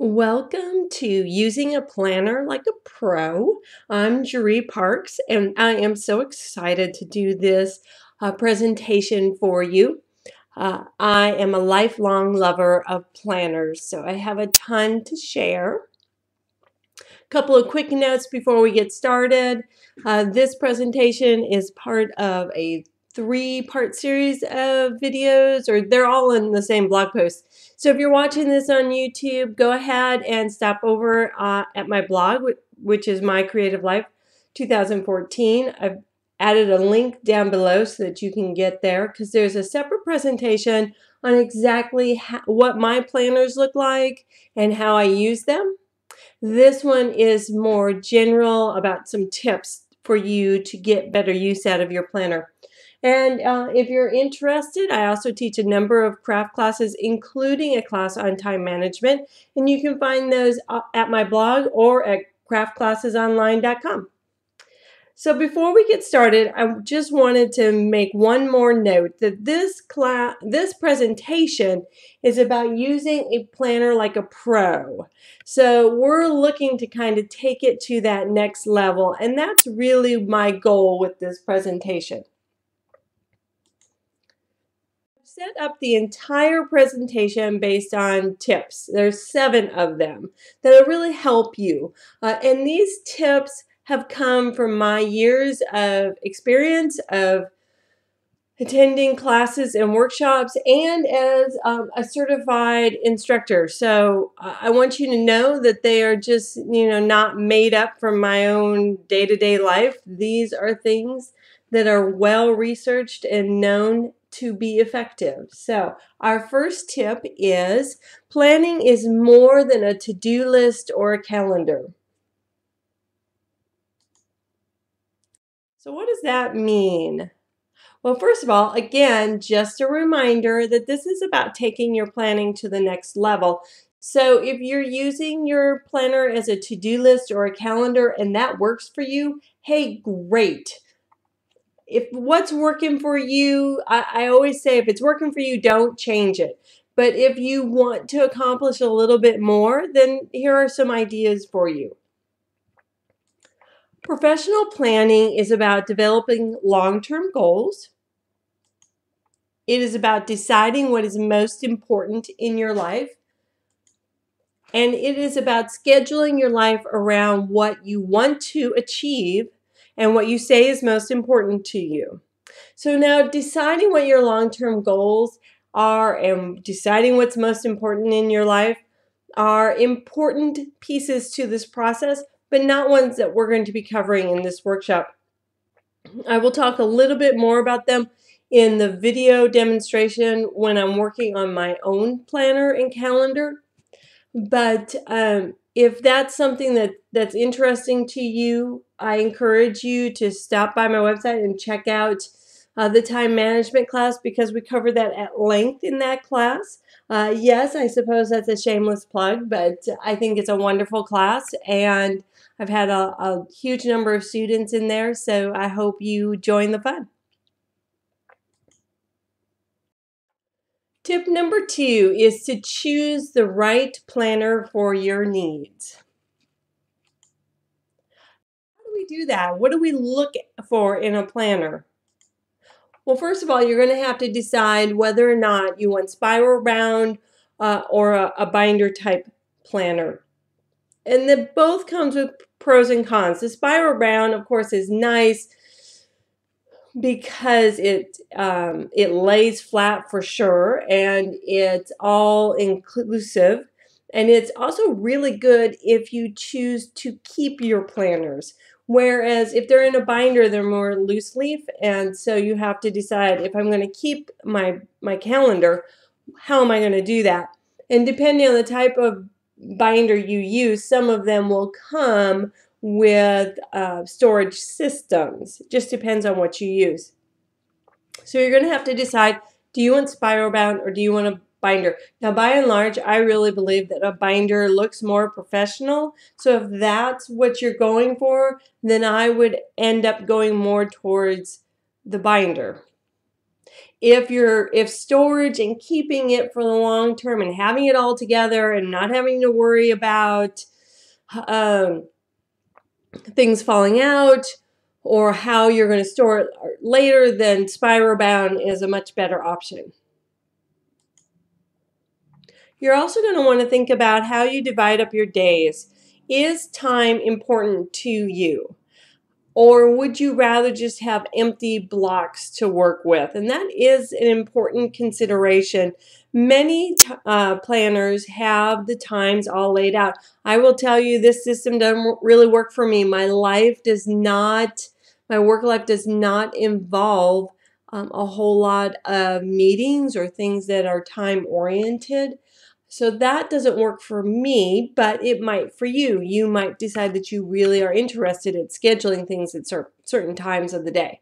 Welcome to Using a Planner Like a Pro. I'm Jeree Parks, and I am so excited to do this presentation for you. I am a lifelong lover of planners, so I have a ton to share. Couple of quick notes before we get started. This presentation is part of a three-part series of videos, or they're all in the same blog post. So if you're watching this on YouTube, go ahead and stop over at my blog, which is My Creative Life 2014. I've added a link down below so that you can get there, because there's a separate presentation on exactly what my planners look like and how I use them. This one is more general about some tips for you to get better use out of your planner. And if you're interested, I also teach a number of craft classes, including a class on time management. And you can find those at my blog or at craftclassesonline.com. So before we get started, I just wanted to make one more note that this presentation is about using a planner like a pro. So we're looking to kind of take it to that next level, and that's really my goal with this presentation. I've set up the entire presentation based on tips. There's 7 of them that'll really help you. And these tips have come from my years of experience of attending classes and workshops and as a certified instructor. So I want you to know that they are just, not made up from my own day-to-day life. These are things that are well researched and known to be effective. So our first tip is planning is more than a to-do list or a calendar. So what does that mean? Well, first of all, again, just a reminder that this is about taking your planning to the next level. So if you're using your planner as a to-do list or a calendar and that works for you, hey, great. If what's working for you, I always say if it's working for you, don't change it. But if you want to accomplish a little bit more, then here are some ideas for you. Professional planning is about developing long-term goals. It is about deciding what is most important in your life. And it is about scheduling your life around what you want to achieve and what you say is most important to you. So now deciding what your long-term goals are and deciding what's most important in your life are important pieces to this process, but not ones that we're going to be covering in this workshop. I will talk a little bit more about them in the video demonstration when I'm working on my own planner and calendar. But if that's something that's interesting to you, I encourage you to stop by my website and check out the time management class, because we cover that at length in that class. Yes, I suppose that's a shameless plug, but I think it's a wonderful class, and I've had a huge number of students in there, so I hope you join the fun. Tip number 2 is to choose the right planner for your needs. How do we do that? What do we look for in a planner? Well, first of all, you're going to have to decide whether or not you want spiral bound or a binder type planner. And that both comes with pros and cons. The spiral bound, of course, is nice because it lays flat for sure, and it's all inclusive. And it's also really good if you choose to keep your planners. Whereas if they're in a binder, they're more loose leaf, and so you have to decide, if I'm going to keep my calendar, how am I going to do that? And depending on the type of binder you use, some of them will come with storage systems. It just depends on what you use. So you're going to have to decide, do you want spiral bound or do you want a binder? Now, by and large, I really believe that a binder looks more professional. So if that's what you're going for, then I would end up going more towards the binder. If storage and keeping it for the long term and having it all together and not having to worry about things falling out or how you're going to store it later, then spiral bound is a much better option. You're also going to want to think about how you divide up your days. Is time important to you? Or would you rather just have empty blocks to work with? And that is an important consideration. Many planners have the times all laid out. I will tell you, this system doesn't really work for me. My work life does not involve a whole lot of meetings or things that are time oriented. So that doesn't work for me, but it might for you. You might decide that you really are interested in scheduling things at certain times of the day.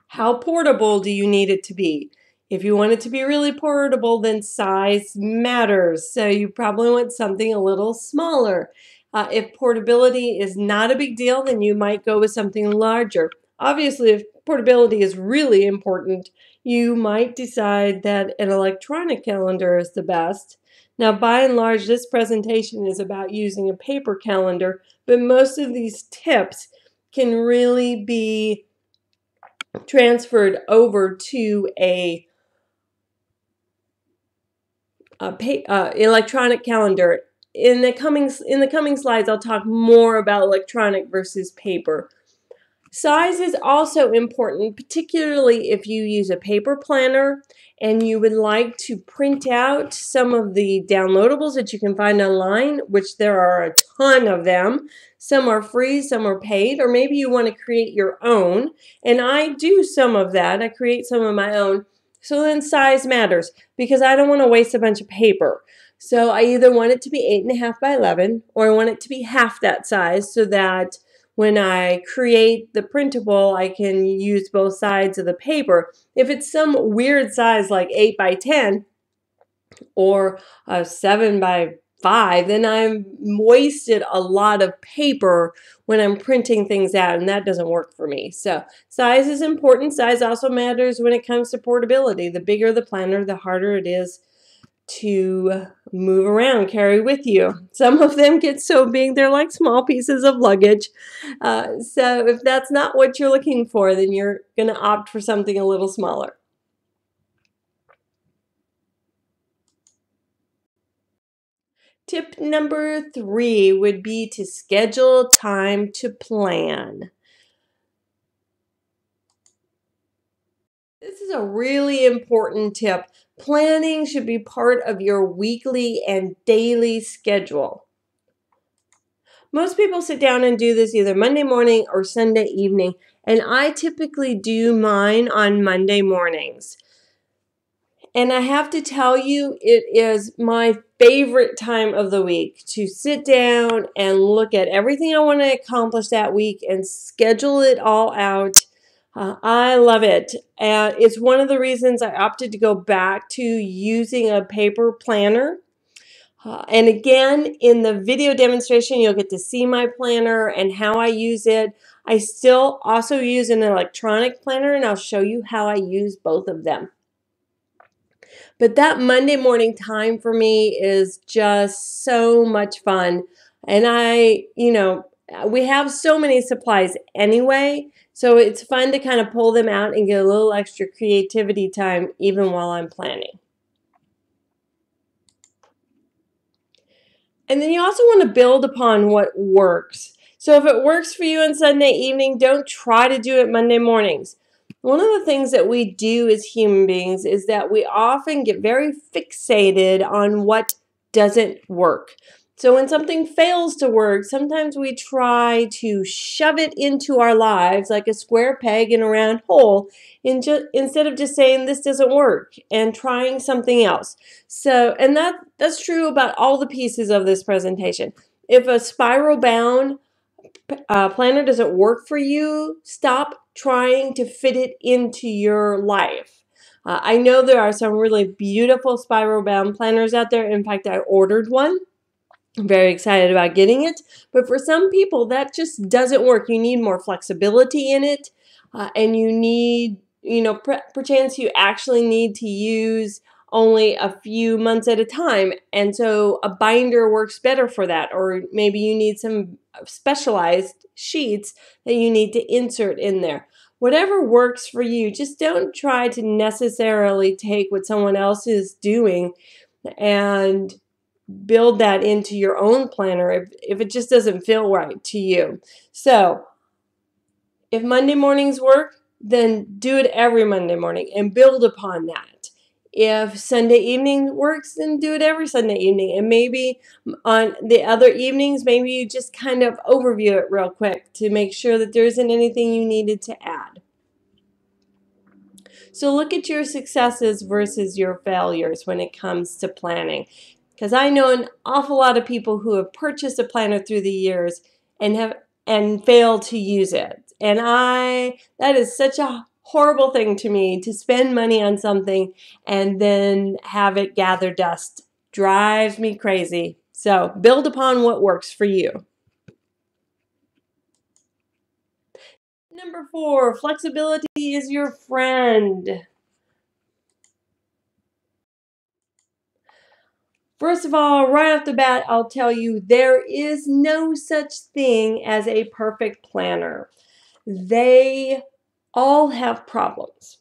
How portable do you need it to be? If you want it to be really portable, then size matters. So you probably want something a little smaller. If portability is not a big deal, then you might go with something larger. Obviously, if portability is really important, you might decide that an electronic calendar is the best. Now, by and large, this presentation is about using a paper calendar, but most of these tips can really be transferred over to a electronic calendar. In the coming slides, I'll talk more about electronic versus paper. Size is also important, particularly if you use a paper planner and you would like to print out some of the downloadables that you can find online, which there are a ton of them. Some are free, some are paid, or maybe you want to create your own. And I do some of that. I create some of my own. So then size matters because I don't want to waste a bunch of paper. So I either want it to be 8.5 by 11 or I want it to be half that size so that when I create the printable, I can use both sides of the paper. If it's some weird size like 8 by 10 or 7 by 5, then I've wasted a lot of paper when I'm printing things out, and that doesn't work for me. So size is important. Size also matters when it comes to portability. The bigger the planner, the harder it is to move around, carry with you. Some of them get so big, they're like small pieces of luggage. So if that's not what you're looking for, then you're going to opt for something a little smaller. Tip number 3 would be to schedule time to plan. This is a really important tip. Planning should be part of your weekly and daily schedule. Most people sit down and do this either Monday morning or Sunday evening, and I typically do mine on Monday mornings. And I have to tell you, it is my favorite time of the week to sit down and look at everything I want to accomplish that week and schedule it all out. I love it. It's one of the reasons I opted to go back to using a paper planner. And again, in the video demonstration, you'll get to see my planner and how I use it. I still also use an electronic planner, and I'll show you how I use both of them. But that Monday morning time for me is just so much fun. And we have so many supplies anyway, so it's fun to kind of pull them out and get a little extra creativity time even while I'm planning. And then you also want to build upon what works. So if it works for you on Sunday evening, don't try to do it Monday mornings. One of the things that we do as human beings is that we often get very fixated on what doesn't work. So when something fails to work, sometimes we try to shove it into our lives like a square peg in a round hole instead of just saying this doesn't work and trying something else. And that's true about all the pieces of this presentation. If a spiral bound planner doesn't work for you, stop trying to fit it into your life. I know there are some really beautiful spiral bound planners out there. In fact, I ordered one. I'm very excited about getting it. But for some people, that just doesn't work. You need more flexibility in it, and you need perchance you actually need to use only a few months at a time, and so a binder works better for that. Or maybe you need some specialized sheets that you need to insert in there. Whatever works for you, just don't try to necessarily take what someone else is doing and build that into your own planner if it just doesn't feel right to you. So if Monday mornings work, then do it every Monday morning and build upon that. If Sunday evening works, then do it every Sunday evening. And maybe on the other evenings, maybe you just kind of overview it real quick to make sure that there isn't anything you needed to add. So look at your successes versus your failures when it comes to planning. Because I know an awful lot of people who have purchased a planner through the years and failed to use it. And that is such a horrible thing to me, to spend money on something and then have it gather dust. Drives me crazy. So build upon what works for you. Number 4, flexibility is your friend. First of all, right off the bat, I'll tell you there is no such thing as a perfect planner. They all have problems.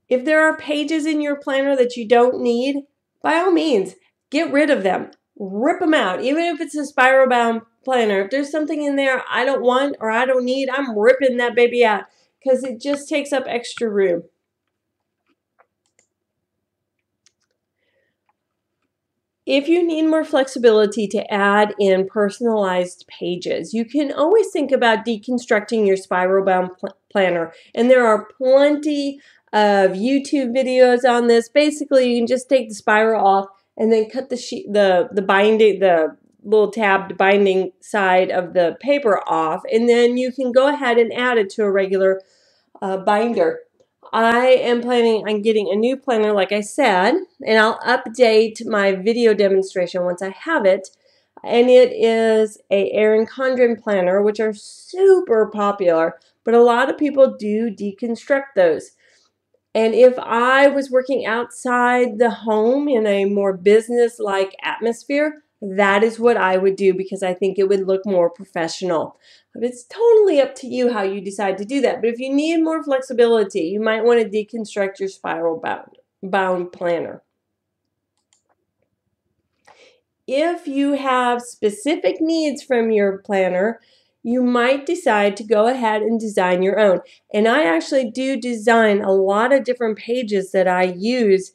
If there are pages in your planner that you don't need, by all means, get rid of them. Rip them out. Even if it's a spiral bound planner, if there's something in there I don't want or I don't need, I'm ripping that baby out because it just takes up extra room. If you need more flexibility to add in personalized pages, you can always think about deconstructing your spiral bound planner. And there are plenty of YouTube videos on this. Basically, you can just take the spiral off and then cut the binding, the little tabbed binding side of the paper off, and then you can go ahead and add it to a regular binder. I am planning on getting a new planner, like I said, and I'll update my video demonstration once I have it. And it is a Erin Condren planner, which are super popular, but a lot of people do deconstruct those. And if I was working outside the home in a more business-like atmosphere, that is what I would do because I think it would look more professional. But it's totally up to you how you decide to do that. But if you need more flexibility, you might want to deconstruct your spiral bound planner. If you have specific needs from your planner, you might decide to go ahead and design your own. And I actually do design a lot of different pages that I use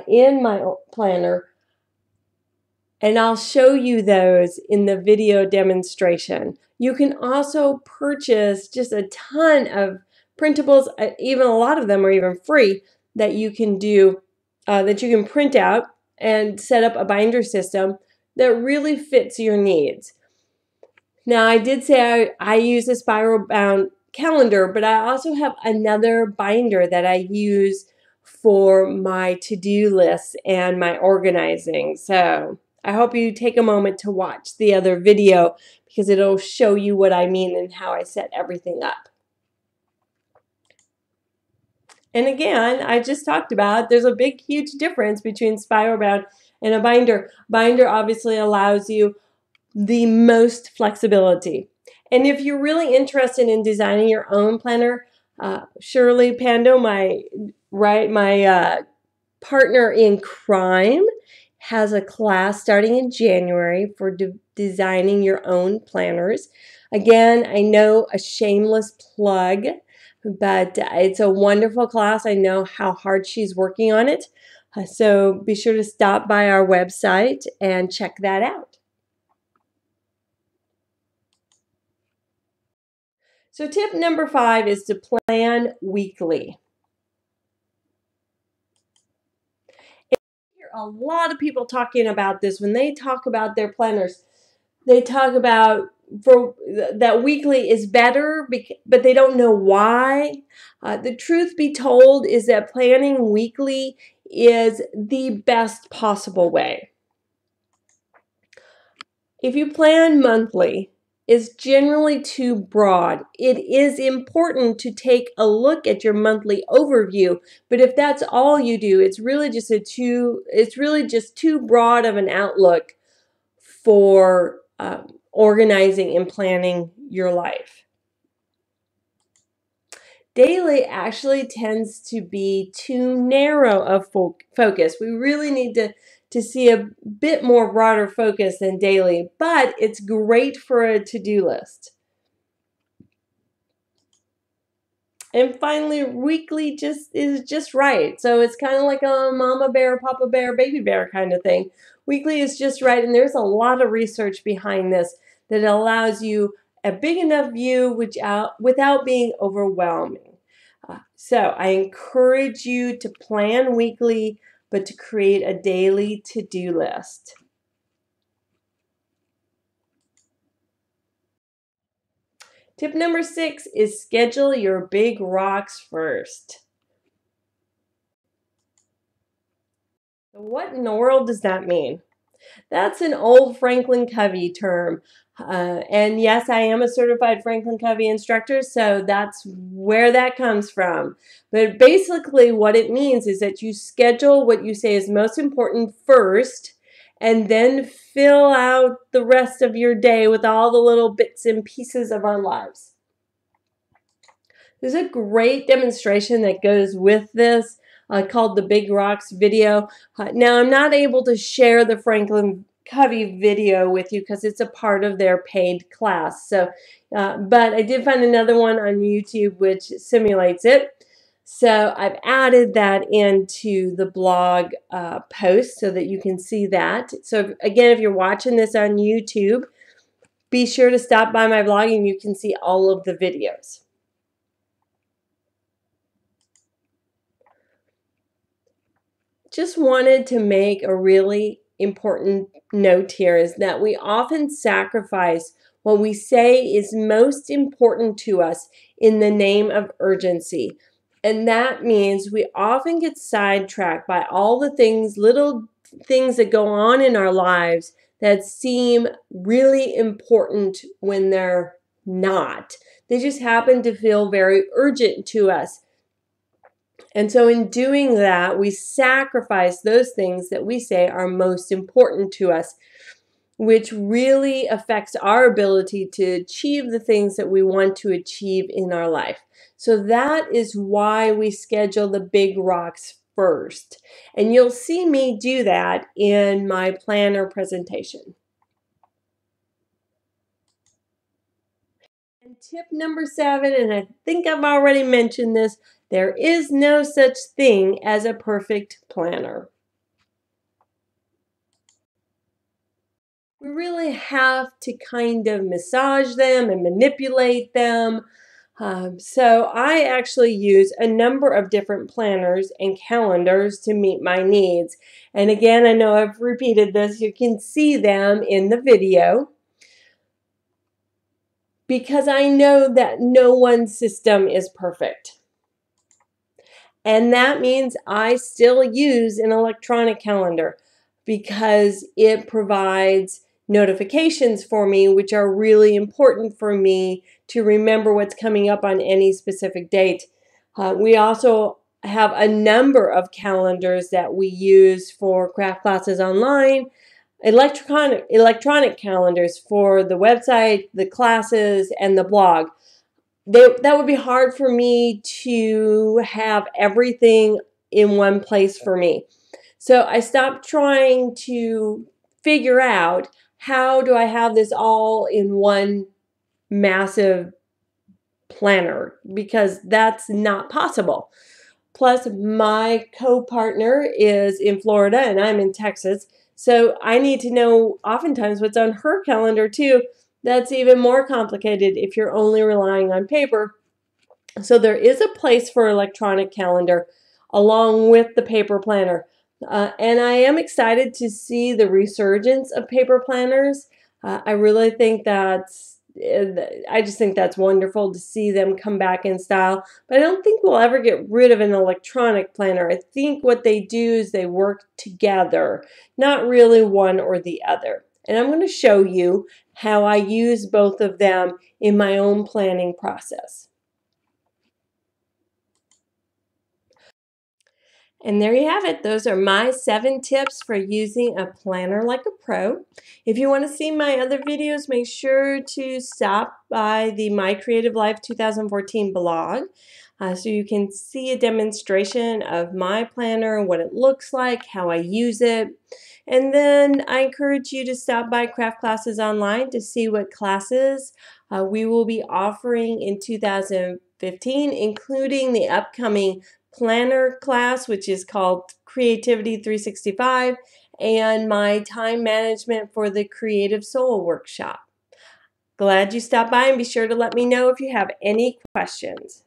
in my planner. And I'll show you those in the video demonstration. You can also purchase just a ton of printables, even a lot of them are even free, that you can do, that you can print out and set up a binder system that really fits your needs. Now, I did say I use a spiral bound calendar, but I also have another binder that I use for my to-do lists and my organizing. So I hope you take a moment to watch the other video because it'll show you what I mean and how I set everything up. And again, I just talked about there's a big, huge difference between spiral bound and a binder. Binder obviously allows you the most flexibility. And if you're really interested in designing your own planner, Shirley Pando, my partner in crime, has a class starting in January for designing your own planners. Again, I know a shameless plug, but it's a wonderful class. I know how hard she's working on it. So be sure to stop by our website and check that out. So tip number 5 is to plan weekly. I hear a lot of people talking about this when they talk about their planners. They talk about that weekly is better, but they don't know why. The truth be told is that planning weekly is the best possible way. If you plan monthly, is generally too broad. It is important to take a look at your monthly overview, but if that's all you do, it's really just too broad of an outlook for organizing and planning your life. Daily actually tends to be too narrow of focus. We really need to see a bit more broader focus than daily, but it's great for a to-do list. And finally, weekly is just right. So it's kind of like a mama bear, papa bear, baby bear kind of thing. Weekly is just right, and there's a lot of research behind this that allows you a big enough view without being overwhelming. So I encourage you to plan weekly, but to create a daily to-do list. Tip number 6 is schedule your big rocks first. What in the world does that mean? That's an old Franklin Covey term. And yes, I am a certified Franklin Covey instructor, so that's where that comes from. But basically what it means is that you schedule what you say is most important first, and then fill out the rest of your day with all the little bits and pieces of our lives. There's a great demonstration that goes with this called the Big Rocks video. Now, I'm not able to share the Franklin Covey video with you because it's a part of their paid class. So, but I did find another one on YouTube which simulates it. So I've added that into the blog post so that you can see that. So again, if you're watching this on YouTube, be sure to stop by my blog and you can see all of the videos. Just wanted to make a really important note here is that we often sacrifice what we say is most important to us in the name of urgency. And that means we often get sidetracked by all the little things that go on in our lives that seem really important when they're not. They just happen to feel very urgent to us. And so in doing that, we sacrifice those things that we say are most important to us, which really affects our ability to achieve the things that we want to achieve in our life. So that is why we schedule the big rocks first. And you'll see me do that in my planner presentation. And tip number 7, and I think I've already mentioned this, there is no such thing as a perfect planner. We really have to kind of massage them and manipulate them. So I actually use a number of different planners and calendars to meet my needs. And again, I know I've repeated this. You can see them in the video, because I know that no one system is perfect. And that means I still use an electronic calendar because it provides notifications for me, which are really important for me to remember what's coming up on any specific date. We also have a number of calendars that we use for craft classes online, electronic calendars for the website, the classes, and the blog. That would be hard for me to have everything in one place for me. So I stopped trying to figure out how do I have this all in one massive planner, because that's not possible. Plus, my co-partner is in Florida and I'm in Texas, so I need to know oftentimes what's on her calendar too. That's even more complicated if you're only relying on paper. So there is a place for electronic calendar along with the paper planner. And I am excited to see the resurgence of paper planners. I really think I just think that's wonderful to see them come back in style. But I don't think we'll ever get rid of an electronic planner. I think what they do is they work together, not really one or the other. And I'm going to show you how I use both of them in my own planning process. And there you have it. Those are my 7 tips for using a planner like a pro. If you want to see my other videos, make sure to stop by the My Creative Life 2014 blog so you can see a demonstration of my planner, what it looks like, how I use it. And then I encourage you to stop by Craft Classes Online to see what classes we will be offering in 2015, including the upcoming planner class, which is called Creativity 365, and my time management for the Creative Soul workshop. Glad you stopped by, and be sure to let me know if you have any questions.